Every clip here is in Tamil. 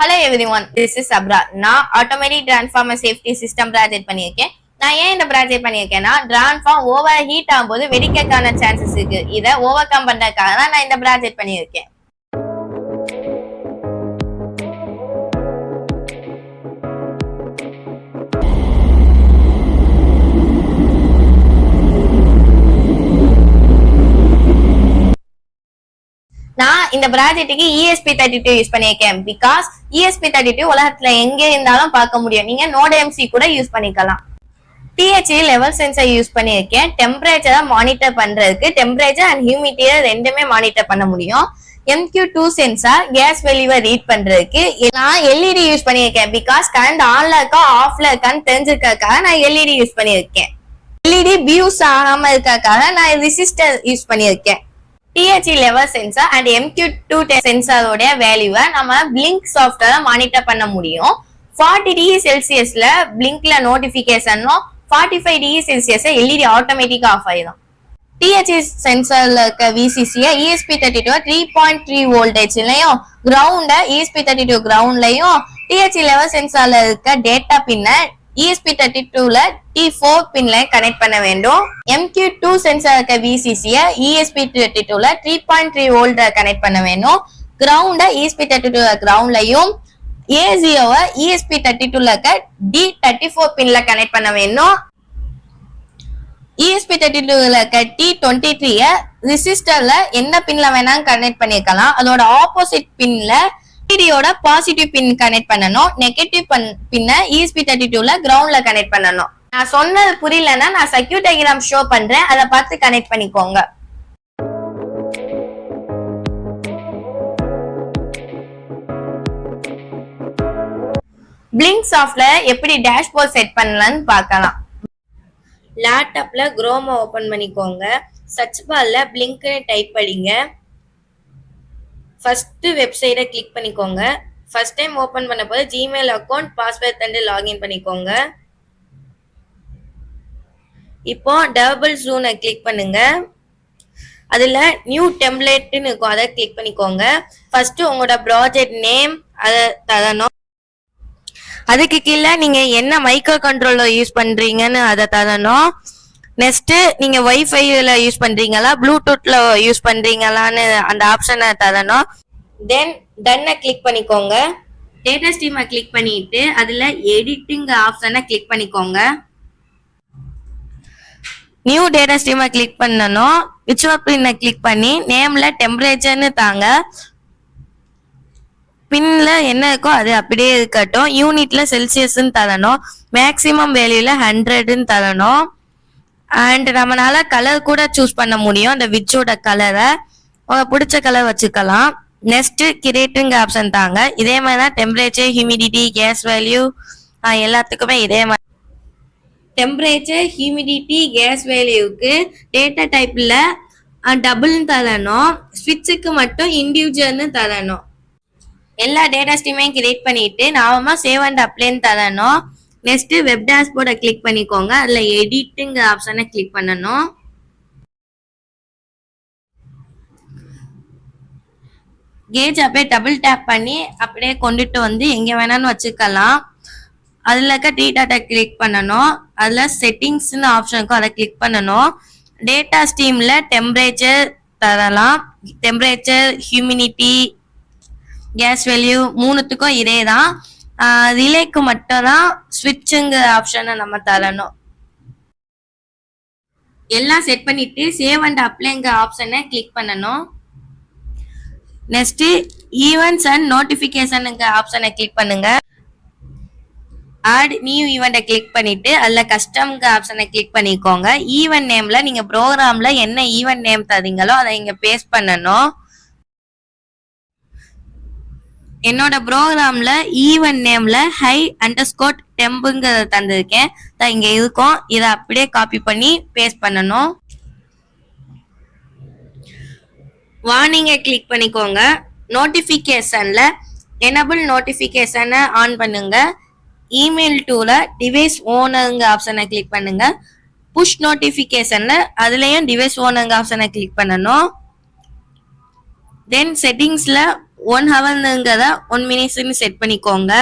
Hello everyone, this is Sabra. நான் automatic transformer safety system project பண்ணியிருக்கேன். நான் ஏன் இந்த ப்ராஜெக்ட் பண்ணியிருக்கேன்னா டிரான்ஸ்ஃபார்ம் ஓவர் ஹீட் ஆகும்போது வெடிக்கக்கான சான்சஸ் இருக்கு. இதை ஓவர் கம் பண்றதுக்காக தான் நான் இந்த ப்ராஜெக்ட் பண்ணியிருக்கேன். நான் இந்த ப்ராஜெக்ட்டுக்கு ESP32 யூஸ் பண்ணியிருக்கேன். பிகாஸ் ESP32 உலகத்துல எங்க இருந்தாலும் பார்க்க முடியும். நீங்க நோட் MC கூட யூஸ் பண்ணிக்கலாம். THE லெவல் சென்சர் யூஸ் பண்ணியிருக்கேன். டெம்பரேச்சரை மானிட்டர் பண்றதுக்கு டெம்பரேச்சர் அண்ட் ஹியூமிடியை ரெண்டுமே மானிட்டர் பண்ண முடியும். MQ2 சென்சார் கேஸ் வேல்யூவை ரீட் பண்றதுக்கு நான் LED யூஸ் பண்ணியிருக்கேன். பிகாஸ் கரண்ட் ஆன்ல இருக்கா ஆஃப்ல இருக்கான்னு தெரிஞ்சுக்கிறதுக்காக நான் LED யூஸ் பண்ணியிருக்கேன். LED பியூஸ் ஆகாம இருக்காக நான் ரெசிஸ்டர் யூஸ் பண்ணியிருக்கேன். THE level sensor and MQ2 சென்சாரோட வேல்யூவை நம்ம பிளிங்க் சாஃப்ட்வேரை மானிட்டர் பண்ண முடியும். 40 டிகிரி செல்சியஸ்ல பிளிங்க்ல நோட்டிபிகேஷனும் 45 டிகிரி செல்சியஸ்ல LED ஆட்டோமேட்டிக்கா ஆஃப் ஆயிடும். THE சென்சார்ல இருக்க VCC ESP32 3.3 வோல்டேஜ்லயும் கிரவுண்ட ESP32 கிரவுண்ட்லயும் THE லெவல் சென்சார்ல இருக்க டேட்டா பின்ன ESP32ல T4 பின்ல கனெக்ட் பண்ண வேண்டும். MQ2 சென்சார் இருக்க VCC ESP32ல 3.3 வோல்ட் கனெக்ட் பண்ண வேண்டும். கிரவுண்ட ESP32 கிரவுண்ட்லயும் A0 ESP32ல இருக்க D34 பின்ல கனெக்ட் பண்ண வேண்டும். ESP32ல இருக்க T23 ரெசிஸ்டர்ல என்ன பின்ல வேணாலும் கனெக்ட் பண்ணிக்கலாம். அதோட ஆப்போசிட் பின்ல LEDயோட பாசிட்டிவ் பின் கனெக்ட் பண்ணணும். நெகட்டிவ் பின்ன ESP32ல கிரவுண்ட்ல கனெக்ட் பண்ணணும். நான் சொன்னது புரியலன்னா நான் சர்க்யூட் டயகிராம் ஷோ பண்றேன், அதை பார்த்து கனெக்ட் பண்ணிக்கோங்க. பிளிங்க் சாஃப்ட்ல எப்படி டேஷ்போர்ட் செட் பண்ணலாம்னு பார்க்கலாம். லேப்டாப்ல குரோமா ஓபன் பண்ணிக்கோங்க. சர்ச் பார்ல பிளிங்க்னு டைப் படிங்க. ஃபர்ஸ்ட் வெப்சைட்டை கிளிக் பண்ணிக்கோங்க. ஃபர்ஸ்ட் டைம் ஓபன் பண்ண போது ஜிமெயில் அக்கௌண்ட் பாஸ்வேர்ட் தந்து லாகின் பண்ணிக்கோங்க. இப்போ டபுள் ஜூனை கிளிக் பண்ணுங்க. அதுல நியூ டெம்ப்ளேட்னு இருக்கும், அதை கிளிக் பண்ணிக்கோங்க. ஃபர்ஸ்ட் உங்களோட ப்ராஜெக்ட் நேம் அதை தரணும். அதுக்கு கீழே நீங்க என்ன மைக்ரோ கண்ட்ரோலர் யூஸ் பண்றீங்கன்னு அதை தரணும். நெக்ஸ்ட் நீங்க வைஃபைல யூஸ் பண்றீங்களா ப்ளூடூத்ல யூஸ் பண்றீங்களான்னு அந்த ஆப்ஷனை தரணும். தென் டன்னை கிளிக் பண்ணிக்கோங்க. டேட்டா ஸ்ட்ரீமை கிளிக் பண்ணிட்டு அதுல எடிட்டிங் ஆப்ஷனை கிளிக் பண்ணிக்கோங்க. நியூ டேட்டா ஸ்ட்ரீமை கிளிக் பண்ணணும். விர்ச்சுவல் பின்னை கிளிக் பண்ணி நேம்ல டெம்பரேச்சர்னு தாங்க. பின்ல என்ன இருக்கோ அது அப்படியே இருக்கட்டும். யூனிட்ல செல்சியஸ்ன்னு தரணும். மேக்சிமம் வேல்யூல 100ன்னு தரணும். அண்ட் நம்மளால கலர் கூட சூஸ் பண்ண முடியும். அந்த விட்சோட கலரை உங்க பிடிச்ச கலர் வச்சுக்கலாம். நெக்ஸ்ட் கிரியேட்டிங் ஆப்ஷன் தாங்க. இதே மாதிரி தான் டெம்பரேச்சர் ஹியூமிடிட்டி கேஸ் வேல்யூ எல்லாத்துக்குமே இதே மாதிரி. டெம்பரேச்சர் ஹியூமிடிட்டி கேஸ் வேல்யூக்கு டேட்டா டைப்ல டபுள்னு தரணும். ஸ்விட்சுக்கு மட்டும் இண்டிவிஜுவல்னு தரணும். எல்லா டேட்டா ஸ்ட்ரீமையும் கிரியேட் பண்ணிட்டு நாம சேவ் அண்ட் அப்ளைன்னு தரணும். நெக்ஸ்ட் வெப் டேஷ்போர்டை கிளிக் பண்ணிக்கோங்க. அதுல எடிட்டிங் ஆப்ஷனை கிளிக் பண்ணணும். கேஜ் அப்படியே டபுள் டேப் பண்ணி அப்படியே கொண்டுட்டு வந்து எங்க வேணாலும் வச்சுக்கலாம். அதுல இருக்க டி டாட்டா கிளிக் பண்ணணும். அதுல செட்டிங்ஸ்னு ஆப்ஷன் இருக்கும், அதை கிளிக் பண்ணணும். டேட்டா ஸ்ட்ரீம்ல டெம்பரேச்சர் தரலாம். டெம்பரேச்சர் ஹியூமிடிட்டி கேஸ் வேல்யூ மூணுத்துக்கும் இதே தான். ரிலேக்கு மட்டும் தான் ஸ்விட்சுங்க ஆப்ஷனை நம்ம தரணும். எல்லாம் செட் பண்ணிட்டு சேவ் அண்ட் அப்ளைங்க ஆப்ஷனை கிளிக் பண்ணணும். நெக்ஸ்ட் ஈவென்ட்ஸ் அண்ட் நோட்டிபிகேஷனுங்க ஆப்ஷனை கிளிக் பண்ணுங்க. ஆட் நியூ ஈவெண்ட்டை கிளிக் பண்ணிட்டு அதுல கஸ்டம்ங்க ஆப்ஷனை கிளிக் பண்ணிக்கோங்க. ஈவெண்ட் நேம்ல நீங்க ப்ரோக்ராம்ல என்ன ஈவெண்ட் நேம் தரீங்களோ அதை இங்க பேஸ்ட் பண்ணணும். என்னோட ப்ரோக்ராம்ல ஈவெண்ட் நேம்ல ஹை அண்டர்ஸ்கோர் டெம்புங்கிறத தந்திருக்கேன். இங்க இருக்கும், இதை அப்படியே காப்பி பண்ணி பேஸ்ட் பண்ணணும். வார்னிங்கை கிளிக் பண்ணிக்கோங்க. நோட்டிபிகேஷன்ல எனபிள் நோட்டிபிகேஷனை ஆன் பண்ணுங்க. இமெயில் டூல டிவைஸ் ஓனருங்க ஆப்ஷனை கிளிக் பண்ணுங்க. புஷ் நோட்டிபிகேஷன்ல அதுலயும் டிவைஸ் ஓனருங்க ஆப்ஷனை கிளிக் பண்ணணும். தென் செட்டிங்ஸ்ல 1 ஹவர்ங்கிறத 1 மினிட்ஸ்னு செட் பண்ணிக்கோங்க.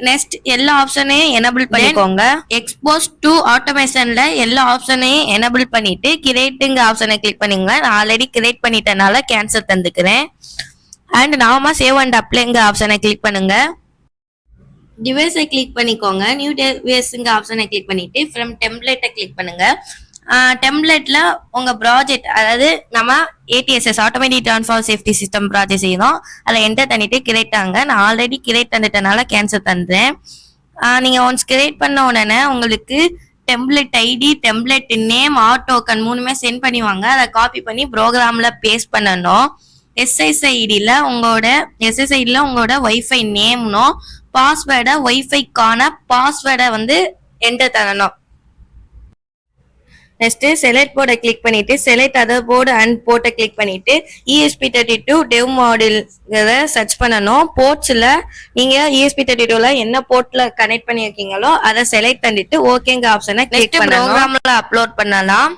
நெக்ஸ்ட் எல்லா ஆப்ஷனையும் எனபிள் பண்ணிக்கோங்க. எக்ஸ்போஸ் டு ஆட்டோமேஷன்ல எல்லா ஆப்ஷனையும் எனபிள் பண்ணிட்டு கிரியேட்டுங்க ஆப்ஷனை கிளிக் பண்ணிங்க. நான் ஆல்ரெடி கிரியேட் பண்ணிட்டனால கேன்சல் தந்துக்கிறேன். அண்ட் நாம சேவ் அண்ட் அப்ளைங்க ஆப்ஷனை கிளிக் பண்ணுங்க. டிவைஸை கிளிக் பண்ணிக்கோங்க. நியூ டிவைஸ்ங்க ஆப்ஷனை கிளிக் பண்ணிட்டு ஃப்ரம் டெம்ப்ளேட்டை கிளிக் பண்ணுங்க. டெம்ப்ளேட்ல உங்க ப்ராஜெக்ட், அதாவது நம்ம ATSS automatic transformer safety system project செய்யணும். அதில் என்டர் பண்ணிட்டு கிரியேட் ஆங்க. நான் ஆல்ரெடி கிரியேட் பண்ணிட்டனால கேன்சல் தந்துறேன். நீங்க ஒன்ஸ் கிரியேட் பண்ண உடனே உங்களுக்கு template ID, template name, token 3மே சென்ட் பண்ணிவாங்க. அதை காப்பி பண்ணி ப்ரோக்ராம்ல பேஸ்ட் பண்ணணும். SSIDல உங்களோட வைஃபை நேம்னும் பாஸ்வேர்டை, வைஃபைக்கான பாஸ்வேர்டை வந்து என்டர் தரணும். நெக்ஸ்ட் செலக்ட் போர்டை கிளிக் பண்ணிட்டு செலக்ட் அதர் போர்டு அண்ட் போர்ட்டை கிளிக் பண்ணிட்டு ESP32 டெவ் மாடியூல் சர்ச் பண்ணணும். போர்ட்ஸ்ல நீங்க ESP32ல என்ன போர்ட்ல கனெக்ட் பண்ணியிருக்கீங்களோ அதை செலக்ட் பண்ணிட்டு ஓகேங்க ஆப்ஷனை கிளிக் பண்ணணும். ப்ரோக்ராம்ல அப்லோட் பண்ணலாம்.